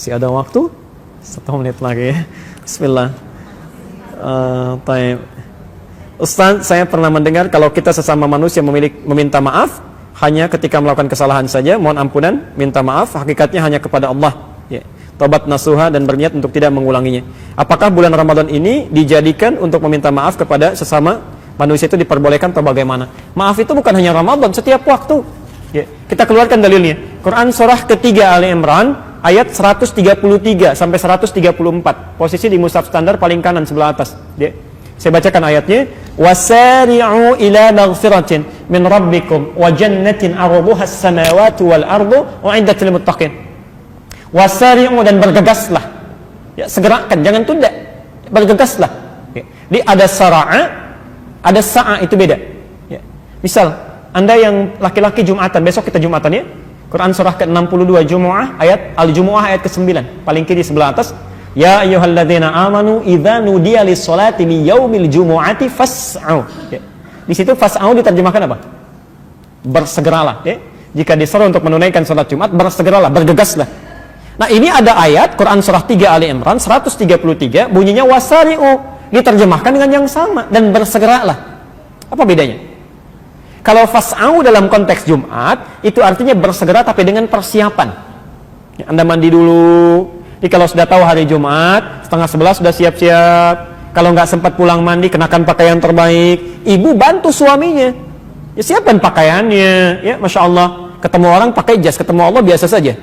Masih ada waktu? 1 menit lagi ya. Bismillah. Ustaz, saya pernah mendengar kalau kita sesama manusia meminta maaf hanya ketika melakukan kesalahan saja, mohon ampunan, minta maaf, hakikatnya hanya kepada Allah. Ya. Tobat nasuha dan berniat untuk tidak mengulanginya. Apakah bulan Ramadan ini dijadikan untuk meminta maaf kepada sesama manusia itu diperbolehkan atau bagaimana? Maaf itu bukan hanya Ramadan, setiap waktu. Ya. Kita keluarkan dalilnya. Quran surah ketiga Ali Imran ayat 133 sampai 134. Posisi di mushaf standar paling kanan sebelah atas. Ya. Saya bacakan ayatnya. Wasari'u ila maghfiratin min rabbikum wa jannatin 'arduha as-samawati wal ardu u'iddat lil muttaqin. Wasari'u, dan bergegaslah. Ya, segerakan, jangan tunda. Bergegaslah. Ya. Jadi ada sara'a, ada sa'a, itu beda. Ya. Misal, Anda yang laki-laki Jumatan, besok kita Jumatan ya. Quran surah ke-62 Jumu'ah ayat Al-Jumu'ah ayat ke-9, paling kiri sebelah atas. Ya ayyuhalladzina amanu idza nudiya lis-sholati min yaumil jumu'ati fas'au. Ya. Di situ fas'au diterjemahkan apa? Bersegeralah, ya. Jika disuruh untuk menunaikan salat Jumat, bersegeralah, bergegaslah. Nah, ini ada ayat Quran surah 3 Ali Imran 133 bunyinya wasari'u, diterjemahkan dengan yang sama, dan bersegeralah. Apa bedanya? Kalau fas'au dalam konteks Jumat itu artinya bersegera tapi dengan persiapan. Ya, Anda mandi dulu. Jadi kalau sudah tahu hari Jumat, 10:30 sudah siap-siap. Kalau nggak sempat pulang mandi, kenakan pakaian terbaik. Ibu bantu suaminya. Ya, siapkan pakaiannya. Ya, Masya Allah. Ketemu orang pakai jas, ketemu Allah biasa saja.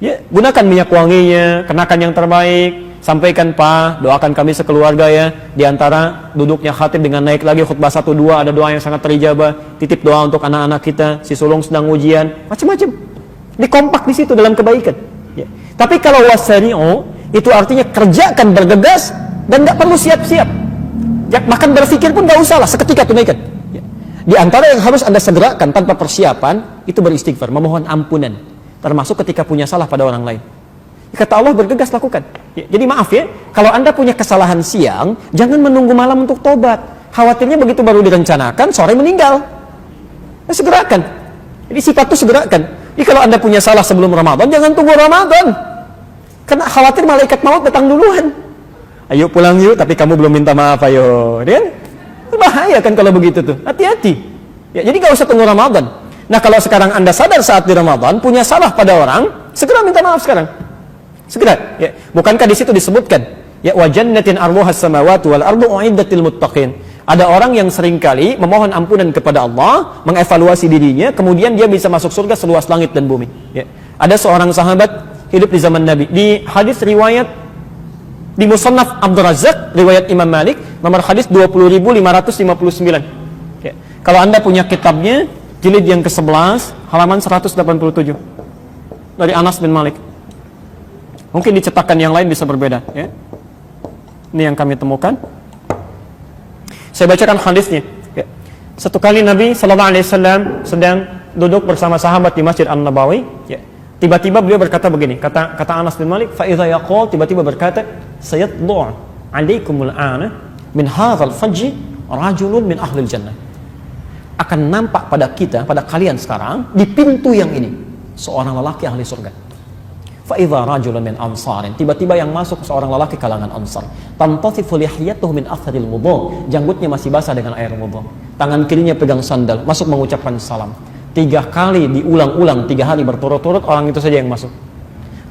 Ya, gunakan minyak wanginya, kenakan yang terbaik. Sampaikan, Pak, doakan kami sekeluarga ya. Di antara duduknya khatib dengan naik lagi khutbah 1-2, ada doa yang sangat terijabah. Titip doa untuk anak-anak kita. Si sulung sedang ujian. Macam-macam. Dikompak di situ dalam kebaikan. Ya. Tapi kalau wasari'u itu artinya kerjakan, bergegas, dan nggak perlu siap-siap. Ya, bahkan berpikir pun nggak usah lah, seketika tunaikan. Ya. Di antara yang harus Anda segerakan tanpa persiapan itu beristighfar, memohon ampunan, termasuk ketika punya salah pada orang lain. Kata Allah, bergegas lakukan. Ya, jadi maaf ya, kalau Anda punya kesalahan siang, jangan menunggu malam untuk tobat. Khawatirnya begitu baru direncanakan, sore meninggal. Ya, segerakan. Jadi sifat itu segerakan. Jadi kalau Anda punya salah sebelum Ramadan, jangan tunggu Ramadan. Karena khawatir malaikat maut datang duluan. Ayo pulang yuk, tapi kamu belum minta maaf, ayo. Kan? Bahaya kan kalau begitu tuh. Hati-hati. Ya, jadi nggak usah tunggu Ramadan. Nah, kalau sekarang Anda sadar saat di Ramadan punya salah pada orang, segera minta maaf sekarang. Segera. Ya. Bukankah di situ disebutkan, ya wa jannatin arduhas samawati wal ardu u'iddatil muttaqin. Ada orang yang seringkali memohon ampunan kepada Allah, mengevaluasi dirinya, kemudian dia bisa masuk surga seluas langit dan bumi. Ya. Ada seorang sahabat hidup di zaman Nabi. Di hadis riwayat di Musannaf Abdul Razzaq, riwayat Imam Malik, nomor hadis 20.559. Ya. Kalau Anda punya kitabnya, jilid yang ke-11, halaman 187. Dari Anas bin Malik. Mungkin dicetakan yang lain bisa berbeda. Ya. Ini yang kami temukan. Saya bacakan hadisnya. Ya. Satu kali Nabi SAW sedang duduk bersama sahabat di Masjid An-Nabawi. Ya. Tiba-tiba beliau berkata begini. Kata Anas bin Malik, "Fa'idha yaqul", tiba-tiba berkata, "Sayatlu'u 'alaikumul 'ana min hadzal fajji rajulun min ahlil jannah." Akan nampak pada kita, pada kalian sekarang di pintu yang ini seorang lelaki ahli surga. Fa'idha rajulun min ansarin, tiba-tiba yang masuk seorang lelaki kalangan Ansar. Tantathifu lihiyatuhu min atharil wudhu, janggutnya masih basah dengan air wudhu. Tangan kirinya pegang sandal, masuk mengucapkan salam. 3 kali diulang-ulang, 3 hari berturut-turut, orang itu saja yang masuk.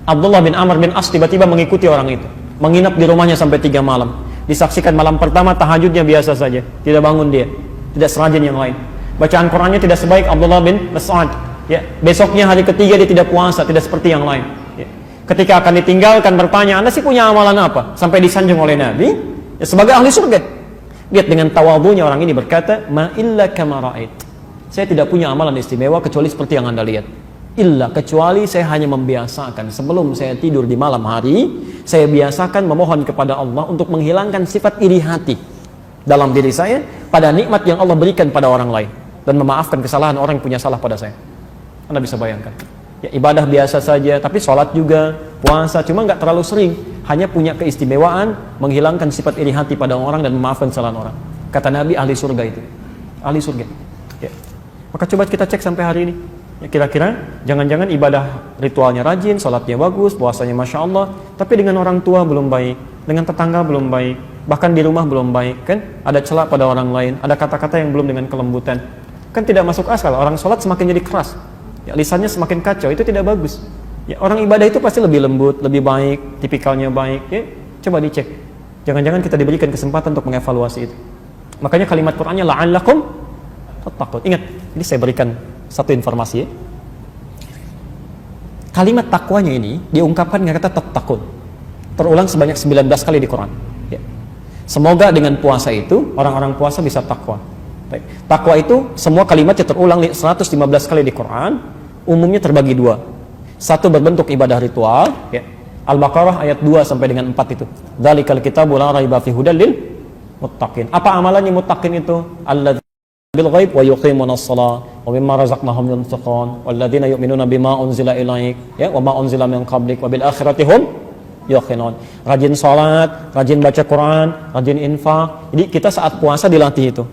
Abdullah bin Amr bin As tiba-tiba mengikuti orang itu, menginap di rumahnya sampai 3 malam. Disaksikan malam pertama tahajudnya biasa saja, tidak bangun dia, tidak serajin yang lain. Bacaan Qurannya tidak sebaik Abdullah bin Mas'ud. Ya, besoknya hari ketiga dia tidak puasa, tidak seperti yang lain. Ya. Ketika akan ditinggalkan bertanya, "Anda sih punya amalan apa?" Sampai disanjung oleh Nabi, ya, sebagai ahli surga. Lihat dengan tawadhunya orang ini berkata, "Ma illa kama ra'ait." Saya tidak punya amalan istimewa kecuali seperti yang Anda lihat. Illa, kecuali saya hanya membiasakan sebelum saya tidur di malam hari, saya biasakan memohon kepada Allah untuk menghilangkan sifat iri hati dalam diri saya pada nikmat yang Allah berikan pada orang lain dan memaafkan kesalahan orang yang punya salah pada saya. Anda bisa bayangkan. Ya, ibadah biasa saja, tapi sholat juga, puasa, cuma nggak terlalu sering. Hanya punya keistimewaan menghilangkan sifat iri hati pada orang dan memaafkan kesalahan orang. Kata Nabi, ahli surga itu, ahli surga. Ya. Maka coba kita cek sampai hari ini. Ya, kira-kira jangan-jangan ibadah ritualnya rajin, sholatnya bagus, puasanya Masya Allah, tapi dengan orang tua belum baik, dengan tetangga belum baik, bahkan di rumah belum baik, kan? Ada celah pada orang lain, ada kata-kata yang belum dengan kelembutan. Kan tidak masuk akal, orang sholat semakin jadi keras, ya, lisannya semakin kacau, itu tidak bagus. Ya, orang ibadah itu pasti lebih lembut, lebih baik, tipikalnya baik. Ya, coba dicek. Jangan-jangan kita diberikan kesempatan untuk mengevaluasi itu. Makanya kalimat Qur'annya la'allakum tattaqun. Ingat, ini saya berikan satu informasi ya. Kalimat takwanya ini diungkapkan dengan kata tattaqun. Terulang sebanyak 19 kali di Quran. Ya. Semoga dengan puasa itu orang-orang puasa bisa takwa. Baik. Takwa itu semua kalimatnya terulang 115 kali di Quran. Umumnya terbagi dua. Satu berbentuk ibadah ritual. Ya. Al-Baqarah ayat 2 sampai dengan 4 itu. Dzalikal kitabu la raiba fihi hudal lil muttaqin. Apa amalannya muttaqin itu? Bil ghaib wa yuqimuna shalah wa mimma razaqnahum yunfiqun walladzina yu'minuna bima unzila ilaik ya wa ma unzila min qablik wa bil akhirati hum yuqinun. Rajin salat, rajin baca Quran, rajin infak. Jadi kita saat puasa dilatih itu.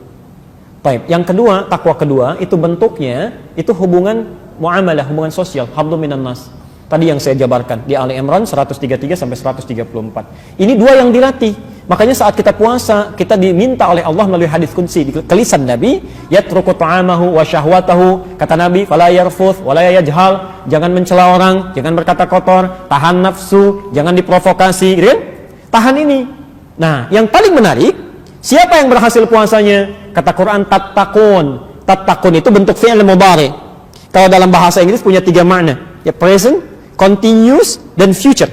Baik, yang kedua, takwa kedua itu bentuknya itu hubungan muamalah, hubungan sosial, hablum minan nas. Tadi yang saya jabarkan di Ali Imran 133 sampai 134. Ini dua yang dilatih. Makanya saat kita puasa, kita diminta oleh Allah melalui hadis qudsi, ke lisan Nabi, yatruku ta'amahu wa syahwatahu, kata Nabi, fala yarfuth wa la yajhal, jangan mencela orang, jangan berkata kotor, tahan nafsu, jangan diprovokasi, gitu kan? Tahan ini. Nah, yang paling menarik, siapa yang berhasil puasanya? Kata Quran, tattaqun. Tattaqun itu bentuk fi'il mudhari. Kalau dalam bahasa Inggris punya 3 makna, ya present, continuous, dan future.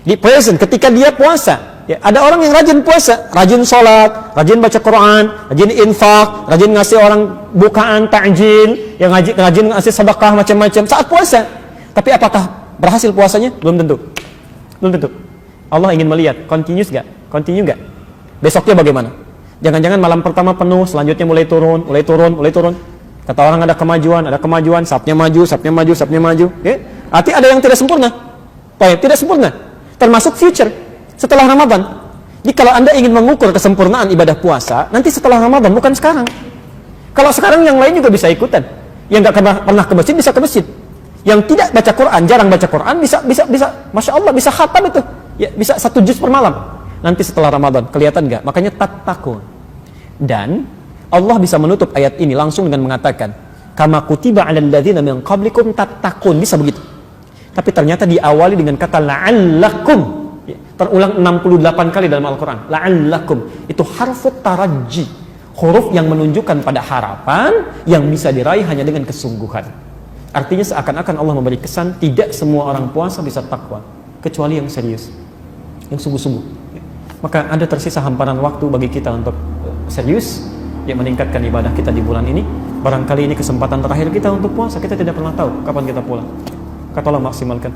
Di present, ketika dia puasa, ya, ada orang yang rajin puasa, rajin sholat, rajin baca Quran, rajin infak, rajin ngasih orang bukaan, takjil, yang rajin ngasih sedekah macam-macam saat puasa. Tapi apakah berhasil puasanya? Belum tentu. Belum tentu. Allah ingin melihat, continuous gak? Continue gak? Besoknya bagaimana? Jangan-jangan malam pertama penuh, selanjutnya mulai turun. Kata orang ada kemajuan, sapnya maju. Ya? Arti ada yang tidak sempurna. Tidak sempurna. Termasuk future. Setelah Ramadan. Jadi kalau Anda ingin mengukur kesempurnaan ibadah puasa, nanti setelah Ramadan, bukan sekarang. Kalau sekarang yang lain juga bisa ikutan. Yang gak pernah ke masjid bisa ke masjid. Yang tidak baca Quran, jarang baca Quran, bisa Masya Allah, bisa khatam itu. Ya, bisa 1 juz per malam. Nanti setelah Ramadan, kelihatan gak? Makanya tattaqun. Dan Allah bisa menutup ayat ini langsung dengan mengatakan, kama kutiba 'alal ladzina min qablikum tattaqun. Bisa begitu. Tapi ternyata diawali dengan kata la'allakum. Ya, terulang 68 kali dalam Al-Quran. La'allakum. Itu harfut taraji. Huruf yang menunjukkan pada harapan yang bisa diraih hanya dengan kesungguhan. Artinya seakan-akan Allah memberi kesan tidak semua orang puasa bisa takwa. Kecuali yang serius. Yang sungguh-sungguh. Ya. Maka ada tersisa hamparan waktu bagi kita untuk serius yang meningkatkan ibadah kita di bulan ini. Barangkali ini kesempatan terakhir kita untuk puasa. Kita tidak pernah tahu kapan kita pulang. Katalah maksimalkan.